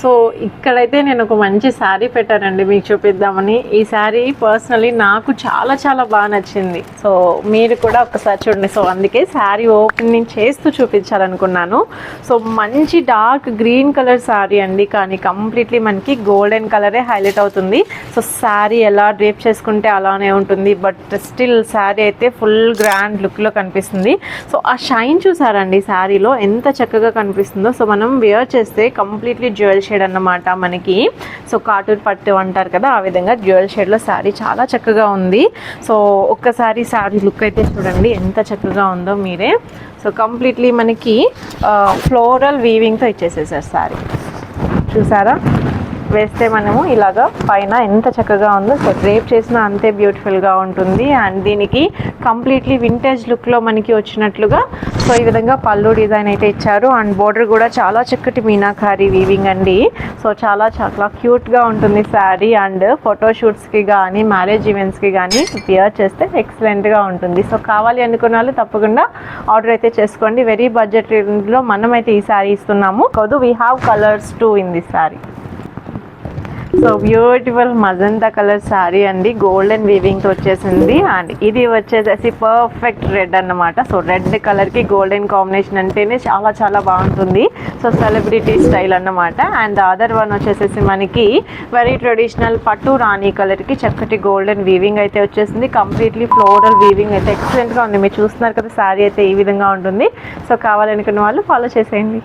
So ఇక్కడైతే నేను ఒక మంచి శారీ పెట్టానండి మీకు చూపిద్దామని. ఈ శారీ పర్సనలీ నాకు చాలా చాలా బాగా నచ్చింది. సో మీరు కూడా ఒకసారి చూడండి. సో అందుకే శారీ ఓపెనింగ్ చేస్తూ చూపించాలనుకున్నాను. సో మంచి డార్క్ గ్రీన్ కలర్ శారీ అండి, కానీ కంప్లీట్లీ మనకి గోల్డెన్ కలరే హైలైట్ అవుతుంది. సో శారీ ఎలా డ్రేప్ చేసుకుంటే అలానే ఉంటుంది, బట్ స్టిల్ శారీ అయితే ఫుల్ గ్రాండ్ లుక్లో కనిపిస్తుంది. సో ఆ షైన్ చూసారండి శారీలో ఎంత చక్కగా కనిపిస్తుందో. సో మనం వేర్ చేస్తే కంప్లీట్లీ జ్యువెల్ షేడ్ అన్నమాట మనకి. సో కాటూర్ పట్టు అంటారు కదా, ఆ విధంగా జ్యువెల్ షేడ్లో శారీ చాలా చక్కగా ఉంది. సో ఒక్కసారి శారీ లుక్ అయితే చూడండి ఎంత చక్కగా ఉందో మీరే. సో కంప్లీట్లీ మనకి ఫ్లోరల్ వీవింగ్తో ఇచ్చేసేసారు శారీ. చూసారా, వేస్తే మనము ఇలాగా పైన ఎంత చక్కగా ఉందో. సో డ్రేప్ చేసినా అంతే బ్యూటిఫుల్గా ఉంటుంది. అండ్ దీనికి కంప్లీట్లీ వింటేజ్ లుక్లో మనకి వచ్చినట్లుగా సో ఈ విధంగా పళ్ళు డిజైన్ అయితే ఇచ్చారు. అండ్ బోర్డర్ కూడా చాలా చక్కటి మీనాకారి వీవింగ్ అండి. సో చాలా చాలా క్యూట్గా ఉంటుంది శారీ. అండ్ ఫోటోషూట్స్కి కానీ మ్యారేజ్ ఈవెంట్స్కి కానీ వేర్ చేస్తే ఎక్సలెంట్గా ఉంటుంది. సో కావాలి అనుకున్న వాళ్ళు తప్పకుండా ఆర్డర్ అయితే చేసుకోండి. వెరీ బడ్జెట్ రేంజ్లో మనం అయితే ఈ శారీ ఇస్తున్నాము. కాదు, we have colours two in this sari. So beautiful magenta colour sari అండి, గోల్డెన్ వీవింగ్తో వచ్చేసింది. అండ్ ఇది వచ్చేసేసి పర్ఫెక్ట్ రెడ్ అన్నమాట. సో రెడ్ కలర్కి గోల్డెన్ కాంబినేషన్ అంటేనే చాలా చాలా బాగుంటుంది. సో సెలబ్రిటీ స్టైల్ అన్నమాట. అండ్ అదర్ వన్ వచ్చేసేసి మనకి వెరీ ట్రెడిషనల్ పట్టు రాణి కలర్కి చక్కటి గోల్డెన్ వీవింగ్ అయితే వచ్చేసింది. కంప్లీట్లీ ఫ్లోరల్ వీవింగ్ అయితే ఎక్సలెంట్గా ఉంది. మీరు చూస్తున్నారు కదా, శారీ అయితే ఈ విధంగా ఉంటుంది. సో కావాలనుకున్న వాళ్ళు ఫాలో చేసేయండి.